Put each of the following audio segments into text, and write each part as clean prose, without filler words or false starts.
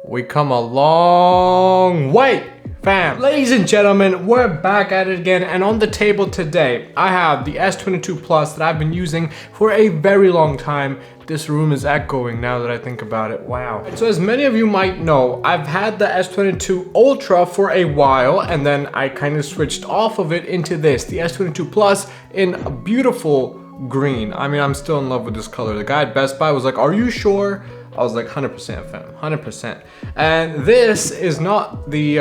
We come a long way, fam. Ladies and gentlemen, we're back at it again, and on the table today, I have the S22 Plus that I've been using for a very long time. This room is echoing now that I think about it. Wow. So as many of you might know, I've had the S22 Ultra for a while, and then I kind of switched off of it into this, the S22 Plus in a beautiful green. I mean, I'm still in love with this color. The guy at Best Buy was like, "Are you sure?" I was like, 100% fam, 100%. And this is not the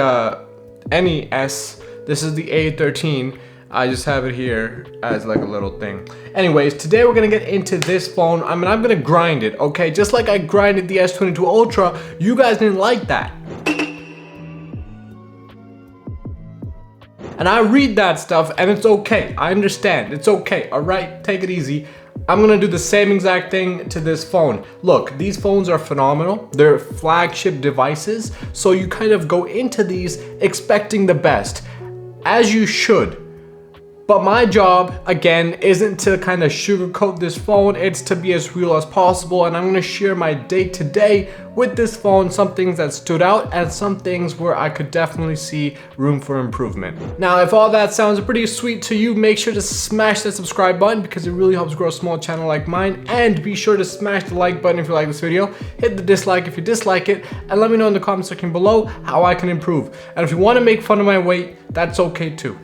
NES, this is the A13. I just have it here as like a little thing. Anyways, today we're gonna get into this phone. I'm gonna grind it, okay? Just like I grinded the S22 Ultra, you guys didn't like that. And I read that stuff and it's okay, I understand, it's okay, all right? Take it easy. I'm gonna do the same exact thing to this phone. Look, these phones are phenomenal. They're flagship devices, so you kind of go into these expecting the best, as you should. But my job, again, isn't to kind of sugarcoat this phone, it's to be as real as possible, and I'm gonna share my day-to-day with this phone, some things that stood out and some things where I could definitely see room for improvement. Now, if all that sounds pretty sweet to you, make sure to smash that subscribe button because it really helps grow a small channel like mine, and be sure to smash the like button if you like this video, hit the dislike if you dislike it, and let me know in the comment section below how I can improve. And if you want to make fun of my weight, that's okay too.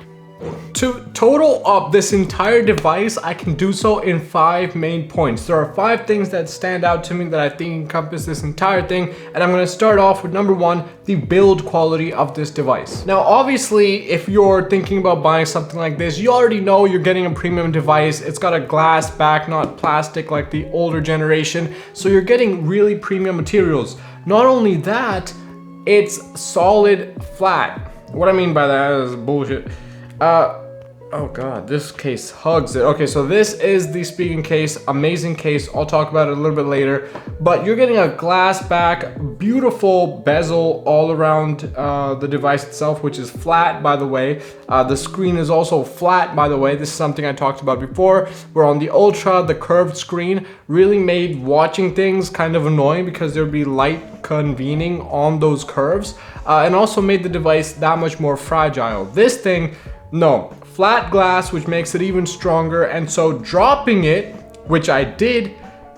To total up this entire device, I can do so in 5 main points. There are 5 things that stand out to me that I think encompass this entire thing, and I'm going to start off with number 1, the build quality of this device. Now, obviously, if you're thinking about buying something like this, you already know you're getting a premium device. It's got a glass back, not plastic like the older generation, so you're getting really premium materials. Not only that, it's solid flat. What I mean by that is bullshit. Oh god, this case hugs it. Okay, so this is the speaking case, amazing case. I'll talk about it a little bit later, but you're getting a glass back, beautiful bezel all around the device itself, which is flat, by the way. The screen is also flat, by the way. This is something I talked about before, where on the Ultra, the curved screen really made watching things kind of annoying because there'd be light convening on those curves, and also made the device that much more fragile. This thing, no, flat glass, which makes it even stronger, and so dropping it, which I did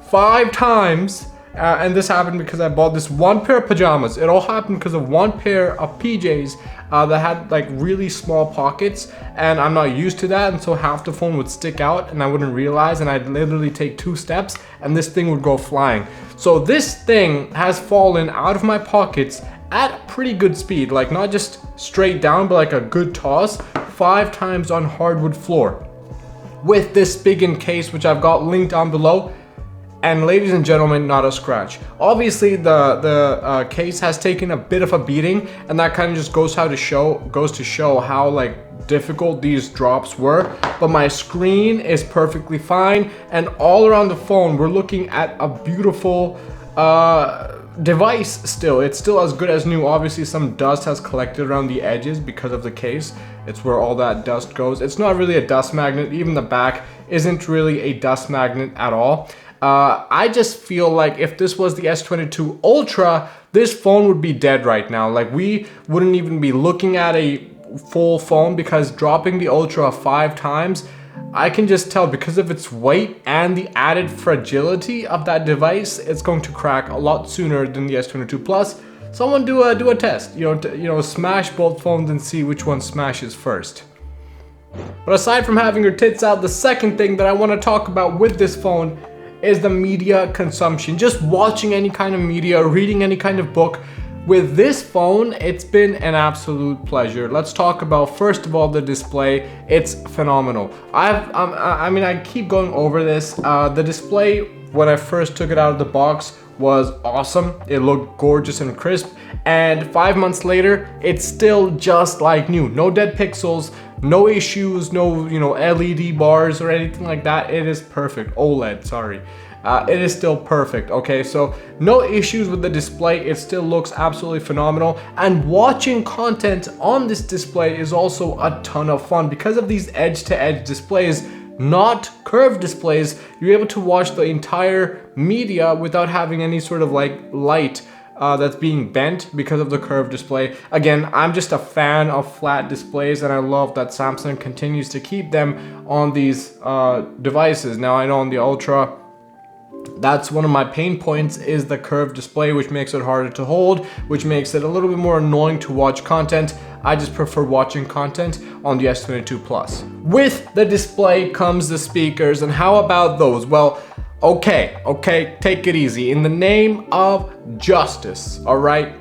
5 times, and this happened because I bought this one pair of pajamas. It all happened because of one pair of PJs that had like really small pockets, and I'm not used to that, and so half the phone would stick out and I wouldn't realize, and I'd literally take 2 steps and this thing would go flying. So this thing has fallen out of my pockets at pretty good speed, like not just straight down, but like a good toss, 5 times on hardwood floor with this big case, which I've got linked down below. And ladies and gentlemen, not a scratch. Obviously the case has taken a bit of a beating, and that kind of just goes to show how like difficult these drops were. But my screen is perfectly fine, and all around the phone we're looking at a beautiful device still. It's still as good as new. Obviously some dust has collected around the edges because of the case. It's where all that dust goes. It's not really a dust magnet. Even the back isn't really a dust magnet at all. I just feel like if this was the S22 Ultra, this phone would be dead right now. Like, we wouldn't even be looking at a full phone, because dropping the Ultra 5 times, I can just tell because of its weight and the added fragility of that device, it's going to crack a lot sooner than the S22 Plus. Someone do a test, you know, smash both phones and see which one smashes first. But aside from having your tits out, the second thing that I want to talk about with this phone is the media consumption. Just watching any kind of media, reading any kind of book. With this phone, it's been an absolute pleasure. Let's talk about, first of all, the display. It's phenomenal. I mean, I keep going over this. The display, when I first took it out of the box, was awesome. It looked gorgeous and crisp. And 5 months later, it's still just like new. No dead pixels, no issues, no, you know, LED bars or anything like that. It is perfect. OLED, sorry. It is still perfect, okay? So no issues with the display. It still looks absolutely phenomenal. And watching content on this display is also a ton of fun. Because of these edge-to-edge displays, not curved displays, you're able to watch the entire media without having any sort of like light that's being bent because of the curved display. Again, I'm just a fan of flat displays, and I love that Samsung continues to keep them on these devices. Now I know on the Ultra, that's one of my pain points, is the curved display, which makes it harder to hold, which makes it a little bit more annoying to watch content. I just prefer watching content on the S22 Plus. With the display comes the speakers, and how about those? Well, okay, take it easy. In the name of justice, all right?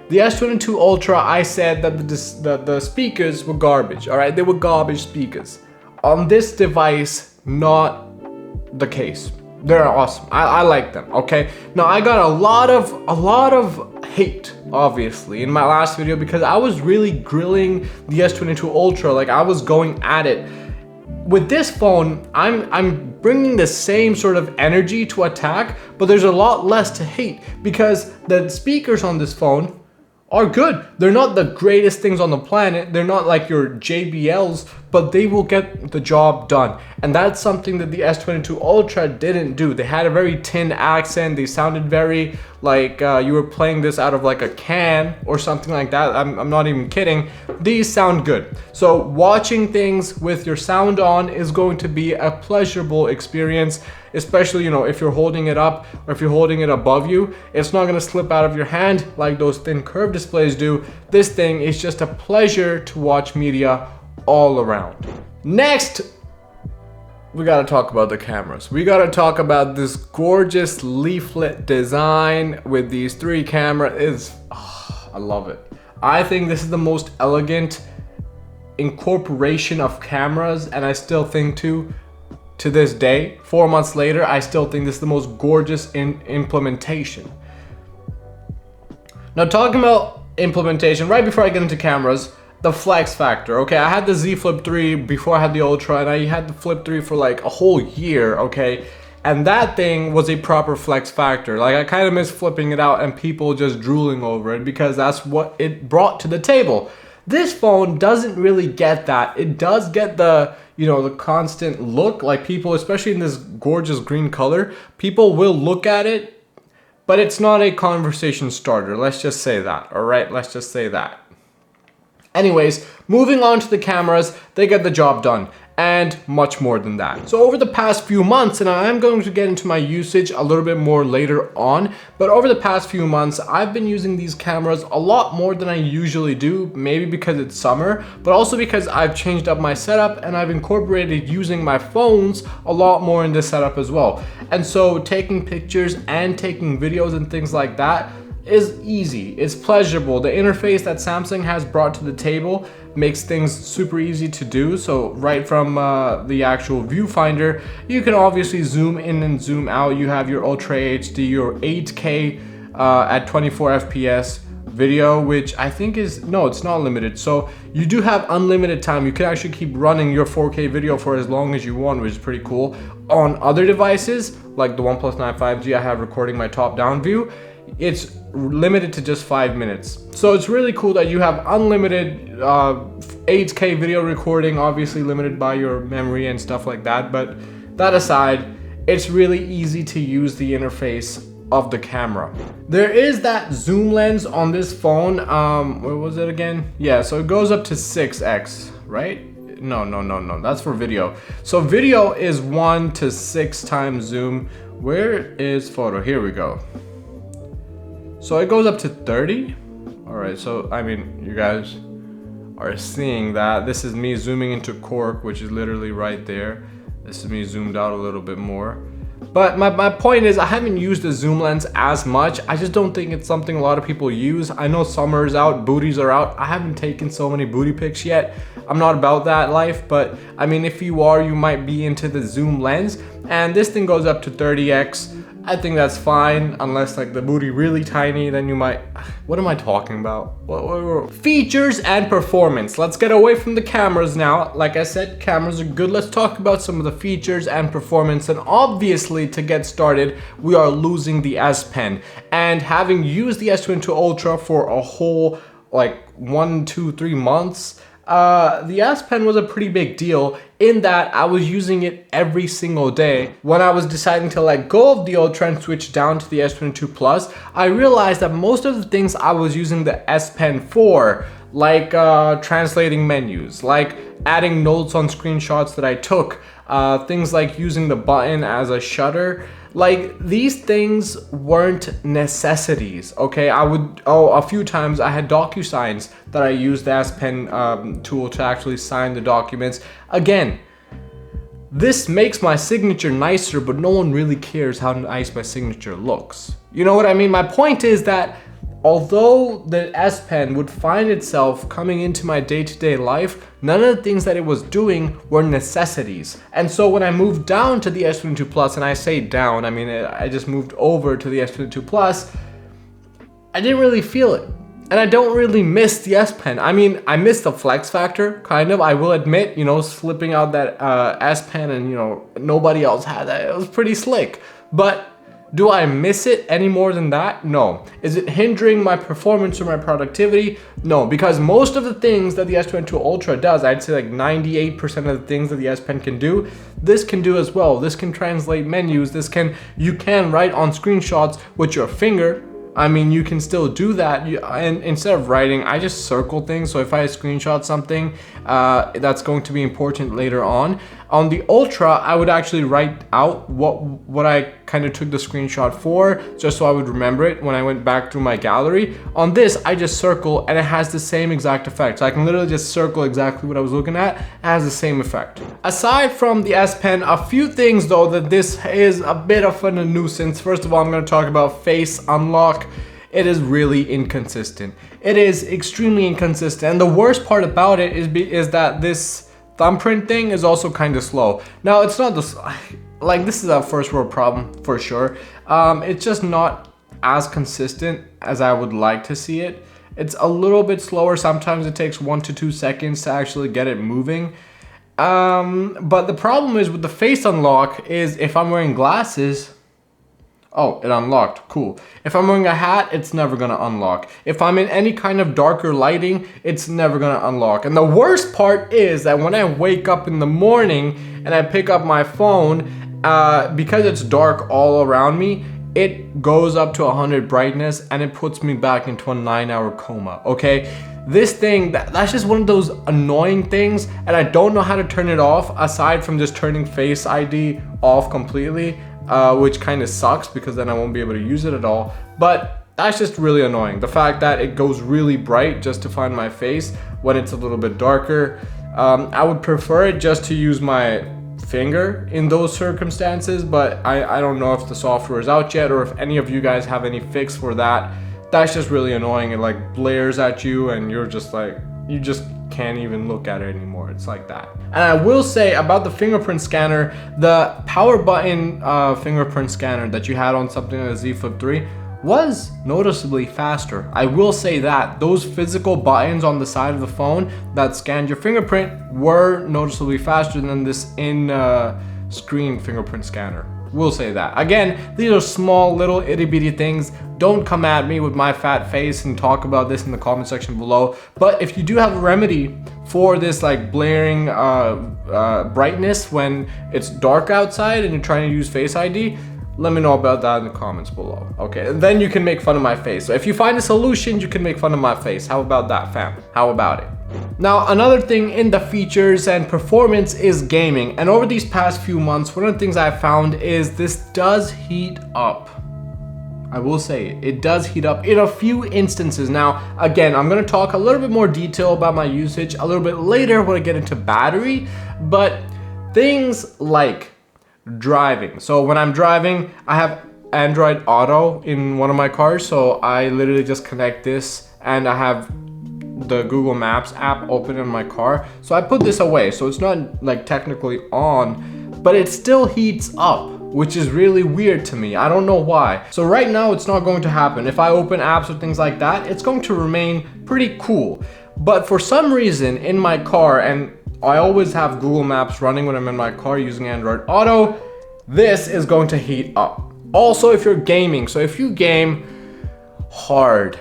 The S22 Ultra, I said that the speakers were garbage, all right? They were garbage speakers. On this device, not the case. They're awesome. I like them, okay? Now, I got a lot of hate, obviously, in my last video because I was really grilling the S22 Ultra. Like, I was going at it. With this phone, I'm bringing the same sort of energy to attack, but there's a lot less to hate because the speakers on this phone are good. They're not the greatest things on the planet. They're not like your JBLs, but they will get the job done. And that's something that the S22 Ultra didn't do. They had a very tin accent. They sounded very like you were playing this out of like a can or something like that. I'm not even kidding. These sound good. So watching things with your sound on is going to be a pleasurable experience, especially, you know, if you're holding it up or if you're holding it above you. It's not gonna slip out of your hand like those thin curved displays do. This thing is just a pleasure to watch media all around. Next, we gotta talk about the cameras. We gotta talk about this gorgeous leaflet design with these 3 cameras. I love it. I think this is the most elegant incorporation of cameras, and I still think to this day, 4 months later, I still think this is the most gorgeous implementation. Now, talking about implementation, right before I get into cameras, the flex factor. Okay, I had the Z Flip 3 before I had the Ultra, and I had the Flip 3 for like a whole year, okay? And that thing was a proper flex factor. Like, I kind of miss flipping it out and people just drooling over it because that's what it brought to the table. This phone doesn't really get that. It does get the, you know, the constant look. Like, people, especially in this gorgeous green color, people will look at it, but it's not a conversation starter. Let's just say that, all right? Let's just say that. Anyways, moving on to the cameras, they get the job done, and much more than that. So over the past few months, and I am going to get into my usage a little bit more later on, but over the past few months, I've been using these cameras a lot more than I usually do, maybe because it's summer, but also because I've changed up my setup and I've incorporated using my phones a lot more in this setup as well. And so taking pictures and taking videos and things like that is easy, it's pleasurable. The interface that Samsung has brought to the table makes things super easy to do. So right from the actual viewfinder, you can obviously zoom in and zoom out. You have your Ultra HD, your 8K at 24 FPS video, which I think is, no, it's not limited. So you do have unlimited time. You can actually keep running your 4K video for as long as you want, which is pretty cool. On other devices, like the OnePlus 9 5G I have recording my top-down view, it's limited to just 5 minutes. So it's really cool that you have unlimited 8K video recording, obviously limited by your memory and stuff like that. But that aside, it's really easy to use the interface of the camera. There is that zoom lens on this phone. What was it again? Yeah, so it goes up to 6x, right? No, that's for video. So video is 1 to 6 times zoom. Where is photo? Here we go. So it goes up to 30. All right, so I mean, you guys are seeing that. This is me zooming into cork, which is literally right there. This is me zoomed out a little bit more. But my point is, I haven't used the zoom lens as much. I just don't think it's something a lot of people use. I know summer's out, booties are out. I haven't taken so many booty pics yet. I'm not about that life, but I mean, if you are, you might be into the zoom lens. And this thing goes up to 30x. I think that's fine, unless like the booty really tiny, then you might, what am I talking about? Features and performance. Let's get away from the cameras now. Like I said, cameras are good. Let's talk about some of the features and performance. And obviously, to get started, we are losing the S Pen. And having used the S22 Ultra for a whole like 1, 2, 3 months, the S Pen was a pretty big deal in that I was using it every single day. When I was deciding to let go of the Ultra and switch down to the S22 Plus, I realized that most of the things I was using the S Pen for, like translating menus, like adding notes on screenshots that I took, things like using the button as a shutter, like these things weren't necessities, okay? A few times I had DocuSigns that I used the S Pen tool to actually sign the documents. Again, this makes my signature nicer, but no one really cares how nice my signature looks. You know what I mean? My point is that although the S Pen would find itself coming into my day-to-day life, none of the things that it was doing were necessities. And so when I moved down to the S22 Plus, and I say down, I mean, I just moved over to the S22 Plus, I didn't really feel it. And I don't really miss the S Pen. I mean, I miss the flex factor, kind of. I will admit, you know, slipping out that S Pen and, you know, nobody else had that. It was pretty slick. But do I miss it any more than that? No. Is it hindering my performance or my productivity? No, because most of the things that the S22 Ultra does, I'd say like 98% of the things that the S Pen can do, this can do as well. This can translate menus. You can write on screenshots with your finger. I mean, you can still do that, and instead of writing, I just circle things. So if I screenshot something that's going to be important later on the Ultra, I would actually write out what I kind of took the screenshot for, just so I would remember it when I went back through my gallery. On this, I just circle, and it has the same exact effect. So I can literally just circle exactly what I was looking at. It has the same effect. Aside from the S Pen, a few things though that this is a bit of a nuisance. First of all, I'm going to talk about face unlock. It is really inconsistent. It is extremely inconsistent, and the worst part about it is that this thumbprint thing is also kind of slow. Now, it's not this, like, this is a first world problem for sure. It's just not as consistent as I would like to see it. It's a little bit slower. Sometimes it takes 1 to 2 seconds to actually get it moving. But the problem is with the face unlock is if I'm wearing glasses, oh, it unlocked, cool. If I'm wearing a hat, it's never gonna unlock. If I'm in any kind of darker lighting, it's never gonna unlock. And the worst part is that when I wake up in the morning and I pick up my phone, because it's dark all around me, it goes up to 100 brightness and it puts me back into a 9-hour coma, okay? This thing, that's just one of those annoying things, and I don't know how to turn it off aside from just turning Face ID off completely. Which kind of sucks because then I won't be able to use it at all. But that's just really annoying. The fact that it goes really bright just to find my face when it's a little bit darker. I would prefer it just to use my finger in those circumstances, but I don't know if the software is out yet or if any of you guys have any fix for that. That's just really annoying. It like blares at you and you're just like, you just can't even look at it anymore. It's like that. And I will say about the fingerprint scanner, the power button fingerprint scanner that you had on something like the Z Flip 3 was noticeably faster. I will say that those physical buttons on the side of the phone that scanned your fingerprint were noticeably faster than this screen fingerprint scanner. We'll say that. Again, these are small little itty bitty things. Don't come at me with my fat face and talk about this in the comment section below. But if you do have a remedy for this like blaring brightness when it's dark outside and you're trying to use Face ID, let me know about that in the comments below. Okay, and then you can make fun of my face. So if you find a solution, you can make fun of my face. How about that, fam? How about it? Now, another thing in the features and performance is gaming. And over these past few months, one of the things I've found is this does heat up. I will say it does heat up in a few instances. Now, again, I'm gonna talk a little bit more detail about my usage a little bit later when I get into battery, but things like driving. So when I'm driving, I have Android Auto in one of my cars. So I literally just connect this and I have the Google Maps app open in my car. So I put this away. So it's not like technically on, but it still heats up, which is really weird to me. I don't know why. So right now it's not going to happen. If I open apps or things like that, it's going to remain pretty cool. But for some reason in my car, and I always have Google Maps running when I'm in my car using Android Auto, this is going to heat up. Also, if you're gaming, so if you game hard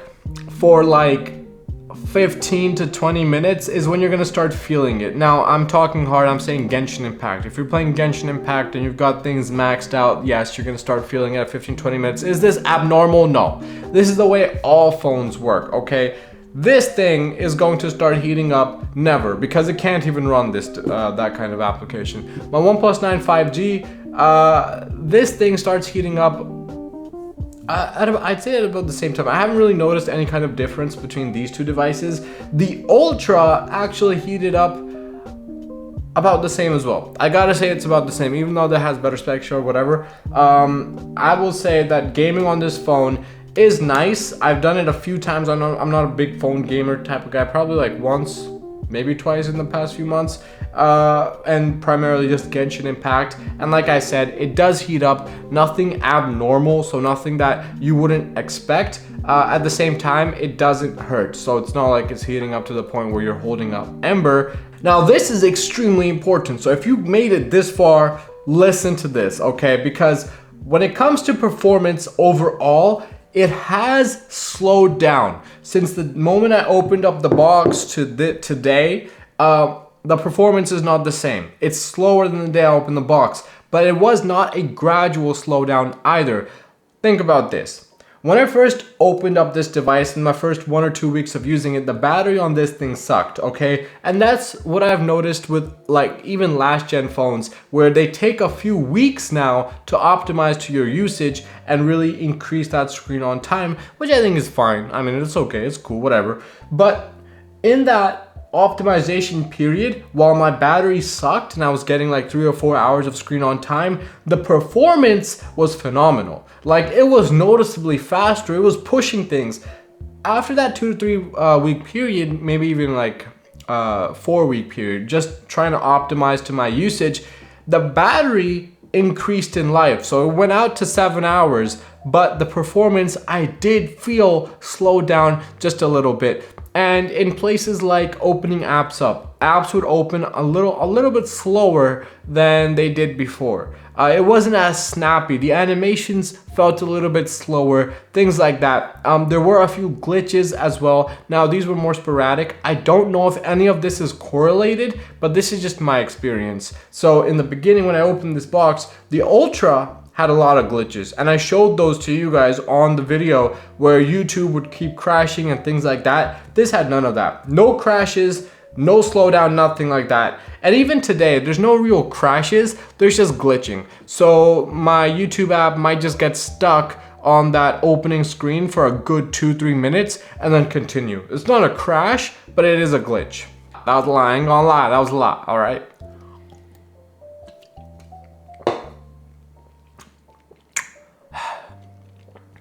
for like 15 to 20 minutes is when you're gonna start feeling it. Now, I'm talking hard, I'm saying Genshin Impact. If you're playing Genshin Impact and you've got things maxed out, yes, you're gonna start feeling it at 15, 20 minutes. Is this abnormal? No. This is the way all phones work, okay? This thing is going to start heating up never, because it can't even run this that kind of application. My OnePlus 9 5G, this thing starts heating up I'd say at about the same time. I haven't really noticed any kind of difference between these two devices. The Ultra actually heated up about the same as well. I gotta say it's about the same, even though that has better specs or whatever. I will say that gaming on this phone is nice. I've done it a few times. I'm not a big phone gamer type of guy. Probably like once, maybe twice in the past few months, and primarily just Genshin Impact. And like I said, it does heat up, nothing abnormal, so nothing that you wouldn't expect. At the same time, it doesn't hurt, so it's not like it's heating up to the point where you're holding up ember. Now this is extremely important, so if you made it this far, listen to this, okay? Because when it comes to performance overall, it has slowed down. Since the moment I opened up the box to today, the performance is not the same. It's slower than the day I opened the box, but it was not a gradual slowdown either. Think about this. When I first opened up this device in my first 1 or 2 weeks of using it, the battery on this thing sucked, okay? And that's what I've noticed with like even last gen phones, where they take a few weeks now to optimize to your usage and really increase that screen on time, which I think is fine. I mean, it's okay, it's cool, whatever. But in that optimization period, while my battery sucked and I was getting like 3 or 4 hours of screen on time, the performance was phenomenal. Like, it was noticeably faster, it was pushing things. After that 2 to 3 week period, maybe even like 4 week period, just trying to optimize to my usage, the battery increased in life. So it went out to 7 hours, but the performance I did feel slowed down just a little bit. And in places like opening apps up, apps would open a little bit slower than they did before. It wasn't as snappy. The animations felt a little bit slower, things like that. There were a few glitches as well. Now, these were more sporadic. I don't know if any of this is correlated, but this is just my experience. So in the beginning, when I opened this box, the Ultra had a lot of glitches, and I showed those to you guys on the video where YouTube would keep crashing and things like that. This had none of that. No crashes, no slowdown, nothing like that. And even today, there's no real crashes, there's just glitching. So my YouTube app might just get stuck on that opening screen for a good 2-3 minutes and then continue. It's not a crash, but it is a glitch. That was a lie, I ain't gonna lie, that was a lot, all right?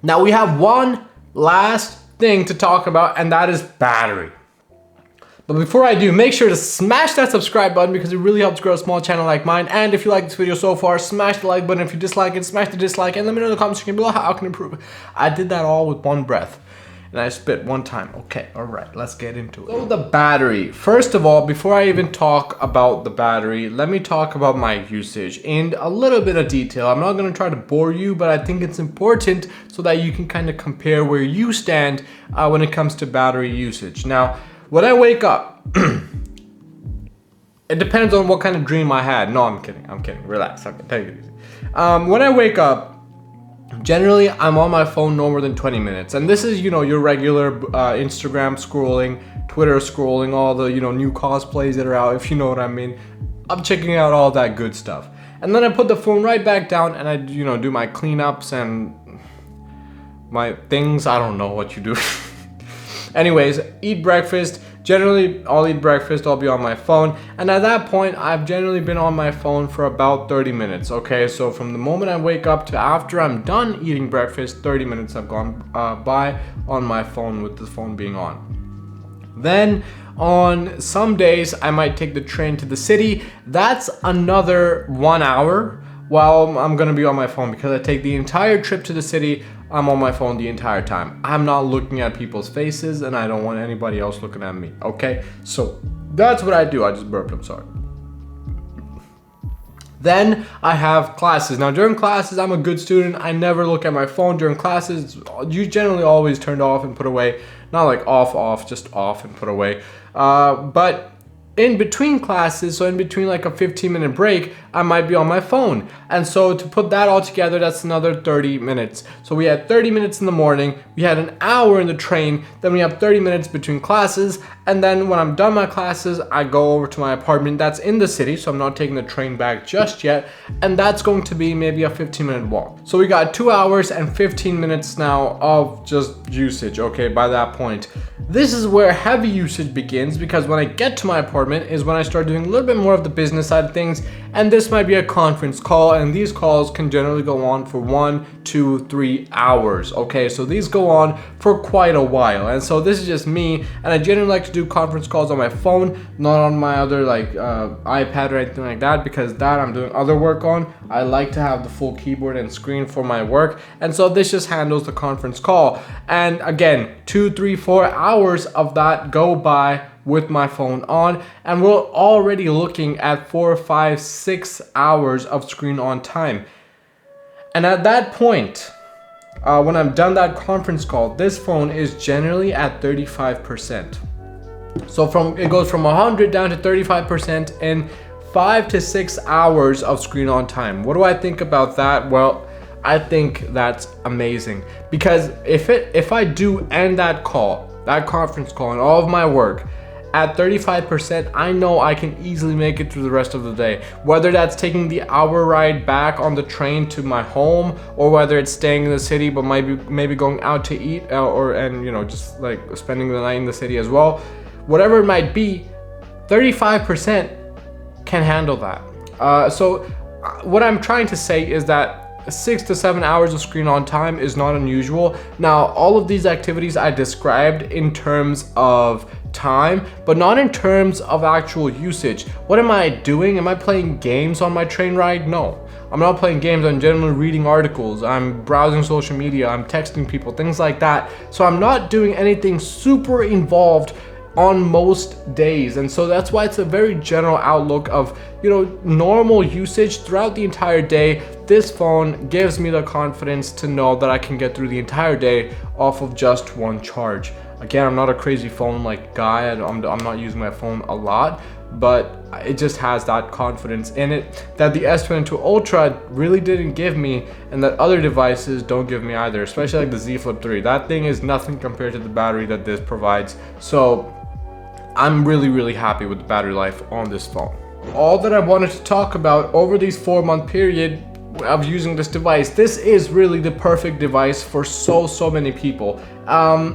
Now we have one last thing to talk about, and that is battery. But before I do, make sure to smash that subscribe button because it really helps grow a small channel like mine. And if you like this video so far, smash the like button. If you dislike it, smash the dislike, and let me know in the comments section below how I can improve. I did that all with one breath. And I spit one time. Okay, all right, let's get into it. So the battery. First of all, before I even talk about the battery, let me talk about my usage in a little bit of detail. I'm not gonna try to bore you, but I think it's important so that you can kind of compare where you stand when it comes to battery usage. Now, when I wake up, it depends on what kind of dream I had. No, I'm kidding, relax, okay, take it easy. When I wake up, generally, I'm on my phone no more than 20 minutes. And this is, you know, your regular Instagram scrolling, Twitter scrolling, all the, you know, new cosplays that are out, if you know what I mean. I'm checking out all that good stuff. And then I put the phone right back down and I, you know, do my cleanups and my things. I don't know what you do. Anyways, eat breakfast. Generally, I'll eat breakfast, I'll be on my phone, and at that point, I've generally been on my phone for about 30 minutes, okay? So from the moment I wake up to after I'm done eating breakfast, 30 minutes have gone by on my phone with the phone being on. Then, on some days, I might take the train to the city. That's another 1 hour while I'm gonna be on my phone because I take the entire trip to the city. I'm on my phone the entire time. I'm not looking at people's faces and I don't want anybody else looking at me, okay? So that's what I do. I just burped, I'm sorry. Then I have classes. Now during classes, I'm a good student. I never look at my phone during classes. You generally always turned off and put away. Not like off, just off and put away. But in between classes, so in between like a 15-minute break, I might be on my phone. And so to put that all together, that's another 30 minutes. So we had 30 minutes in the morning, we had an hour in the train, then we have 30 minutes between classes, and then when I'm done my classes, I go over to my apartment that's in the city, so I'm not taking the train back just yet, and that's going to be maybe a 15-minute walk. So we got 2 hours and 15 minutes now of just usage, okay, by that point. This is where heavy usage begins, because when I get to my apartment is when I start doing a little bit more of the business side of things, and this might be a conference call, and these calls can generally go on for 1, 2, 3 hours, okay? So these go on for quite a while, and so this is just me, and I generally like to do conference calls on my phone, not on my other like iPad or anything like that, because that I'm doing other work on. I like to have the full keyboard and screen for my work, and so this just handles the conference call. And again, 2, 3, 4 hours of that go by with my phone on, and we're already looking at 4, 5, 6 hours of screen on time. And at that point, when I'm done that conference call, this phone is generally at 35%. So it goes from 100 down to 35% in 5 to 6 hours of screen on time. What do I think about that? Well, I think that's amazing, because if I do end that call, that conference call, and all of my work at 35%, I know I can easily make it through the rest of the day. Whether that's taking the hour ride back on the train to my home, or whether it's staying in the city but maybe going out to eat, and you know, just like spending the night in the city as well. Whatever it might be, 35% can handle that. So what I'm trying to say is that 6 to 7 hours of screen on time is not unusual. Now, all of these activities I described in terms of time, but not in terms of actual usage. What am I doing? Am I playing games on my train ride? No, I'm not playing games. I'm generally reading articles, I'm browsing social media, I'm texting people, things like that. So I'm not doing anything super involved on most days, and so that's why it's a very general outlook of, you know, normal usage throughout the entire day. This phone gives me the confidence to know that I can get through the entire day off of just one charge. Again, I'm not a crazy phone like guy. I'm not using my phone a lot, but it just has that confidence in it that the S22 Ultra really didn't give me, and that other devices don't give me either, especially like the Z Flip 3. That thing is nothing compared to the battery that this provides. So I'm really happy with the battery life on this phone. All that I wanted to talk about over these 4-month period of using this device, this is really the perfect device for so many people.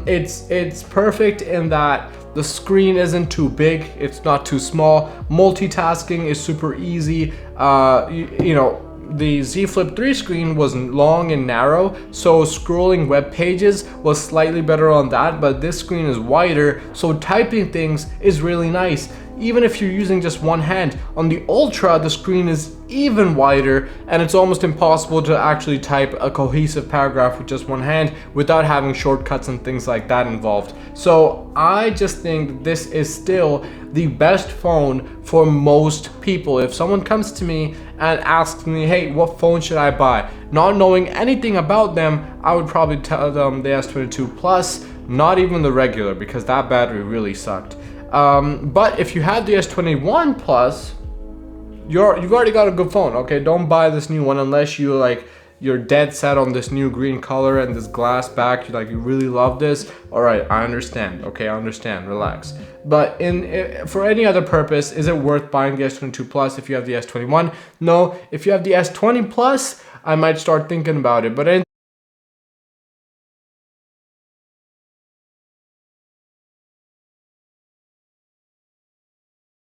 It's perfect in that the screen isn't too big, it's not too small. Multitasking is super easy. You know, the Z Flip 3 screen was long and narrow, so scrolling web pages was slightly better on that, but this screen is wider, so typing things is really nice. Even if you're using just one hand, on the Ultra the screen is even wider, and it's almost impossible to actually type a cohesive paragraph with just one hand without having shortcuts and things like that involved. So I just think this is still the best phone for most people. If someone comes to me and asks me, hey, what phone should I buy? Not knowing anything about them, I would probably tell them the S22 Plus, not even the regular, because that battery really sucked. But if you have the S21 Plus, you've already got a good phone. Okay, don't buy this new one unless you're dead set on this new green color and this glass back. You really love this. All right, I understand. Okay, I understand. Relax. But for any other purpose, is it worth buying the S22 Plus if you have the S21? No. If you have the S20 Plus, I might start thinking about it. But